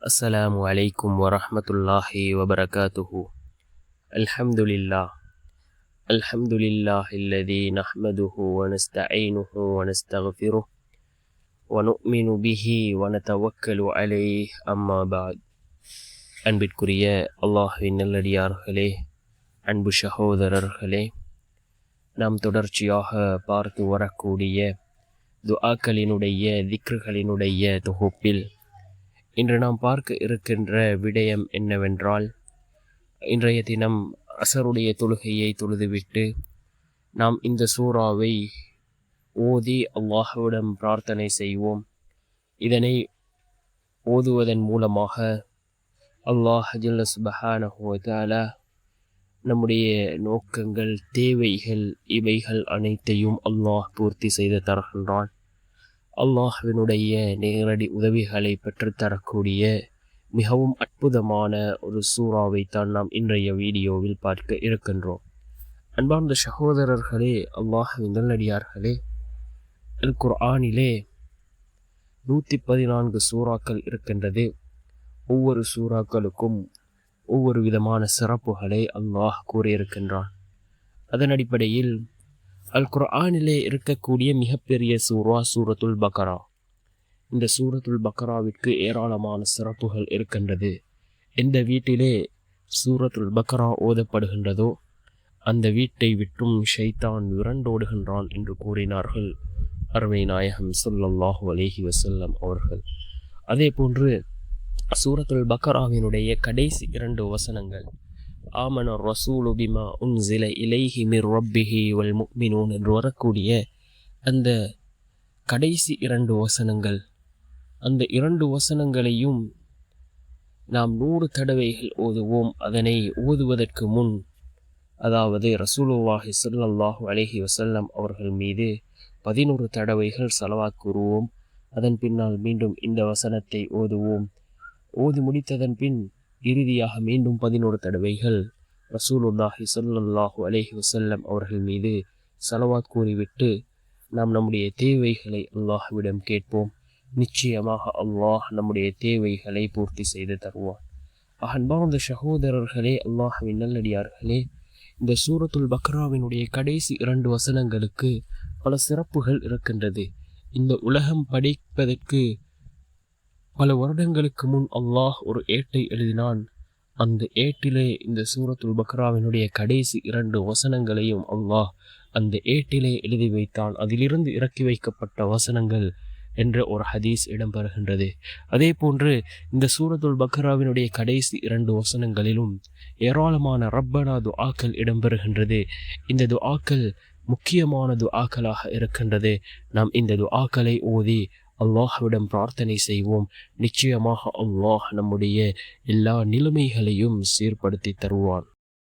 السلام عليكم ورحمة الله وبركاته. الحمد لله الذي نحمده ونستعينه ونستغفره ونؤمن به ونتوكل عليه. أما بعد. அன்பிற்குரிய அல்லாஹ்வின் நல்லடியார்களே, அன்பு சகோதரர்களே, நாம் தொடர்ச்சியாக பார்த்து வரக்கூடிய துஆக்களினுடைய திக்ருகளினுடைய தொகுப்பில் இன்று நாம் பார்க்க இருக்கின்ற விடயம் என்னவென்றால், இன்றைய தினம் அசருடைய தொழுகையை தொழுதுவிட்டு நாம் இந்த சூறாவை ஓதி அல்லாஹ்விடம் பிரார்த்தனை செய்வோம். இதனை ஓதுவதன் மூலமாக அல்லாஹ் ஜல்ல சுப்ஹானஹு வ தஆலா நம்முடைய நோக்கங்கள், தேவைகள், இவைகள் அனைத்தையும் அல்லாஹ் பூர்த்தி செய்து தருகின்றான். அல்லாஹ்வினுடைய நேரடி உதவிகளை பெற்றுத்தரக்கூடிய மிகவும் அற்புதமான ஒரு சூறாவைத்தான் நாம் இன்றைய வீடியோவில் பார்க்க இருக்கின்றோம். அன்பார்ந்த சகோதரர்களே, அல்லாஹ்வின் நல்லடியார்களே, அல் குர்ஆனிலே 114 சூறாக்கள் இருக்கின்றது. ஒவ்வொரு சூறாக்களுக்கும் ஒவ்வொரு விதமான சிறப்புகளை அல்லாஹ் கூறியிருக்கின்றான். அதன் அடிப்படையில் அல் குர்ஆனிலே இருக்கக்கூடிய மிகப்பெரிய சூரா சூரத்துல் பக்ரா. இந்த சூரத்துல் பக்ராவிற்கு ஏராளமான சிறப்புகள் இருக்கின்றது. எந்த வீட்டிலே சூரத்துல் பக்ரா ஓதப்படுகின்றதோ அந்த வீட்டை விட்டும் ஷைத்தான் விரண்டோடுகின்றான் என்று கூறினார்கள் அருமை நாயகம் ஸல்லல்லாஹு அலைஹி வஸல்லம் அவர்கள். அதே போன்று சூரத்துல் பக்ராவினுடைய கடைசி 2 வசனங்கள் ஆமன ரசூலு பிமா உன்சில இலைஹி மிர் ரப்பிஹி வல் முஃமினூன் என்று வரக்கூடிய அந்த கடைசி 2 வசனங்கள், அந்த 2 வசனங்களையும் நாம் 100 தடவைகள் ஓதுவோம். அதனை ஓதுவதற்கு முன், அதாவது ரசூலுல்லாஹி ஸல்லல்லாஹு அலைஹி வஸல்லம் அவர்கள் மீது 11 தடவைகள் ஸலவாத் கூறுவோம். அதன் பின்னால் மீண்டும் இந்த வசனத்தை ஓதுவோம். ஓதி முடித்ததன் பின் இறுதியாக மீண்டும் 11 தடவைகள் ரசூலுல்லாஹி ஸல்லல்லாஹு அலைஹி வஸல்லம் அவர்கள் மீது ஸலவாத் கூறிவிட்டு நாம் நம்முடைய தேவைகளை அல்லாஹ்விடம் கேட்போம். நிச்சயமாக அல்லாஹ் நம்முடைய தேவைகளை பூர்த்தி செய்து தருவான். அன்பார்ந்த சகோதரர்களே, அல்லாஹ்வின் நல்லடியார்களே, இந்த சூரத்துல் பக்ராவினுடைய கடைசி 2 வசனங்களுக்கு பல சிறப்புகள் இருக்கின்றது. இந்த உலகம் படைப்பதற்கு பல வருடங்களுக்கு முன் அல்லாஹ் ஒரு ஏட்டை எழுதினான். அந்த ஏட்டிலே இந்த சூரத்துல் பக்ராவினுடைய கடைசி 2 வசனங்களையும் அல்லாஹ் அந்த ஏட்டிலே எழுதி வைத்தான். அதிலிருந்து இறக்கி வைக்கப்பட்ட வசனங்கள் என்ற ஒரு ஹதீஸ் இடம்பெறுகின்றது. அதே போன்று இந்த சூரத்துல் பக்ராவினுடைய கடைசி 2 வசனங்களிலும் ஏராளமான ரப்பனா துஆக்கள் இடம்பெறுகின்றது. இந்த துஆக்கள் முக்கியமான துஆக்களாக இருக்கின்றது. நாம் இந்த துஆக்களை ஓதி அல்லாஹ்விடம் பிரார்த்தனை செய்வோம். நிச்சயமாக அல்லாஹ் நம்முடைய எல்லா நிலைமைகளையும் சீர்படுத்தி தருவான்.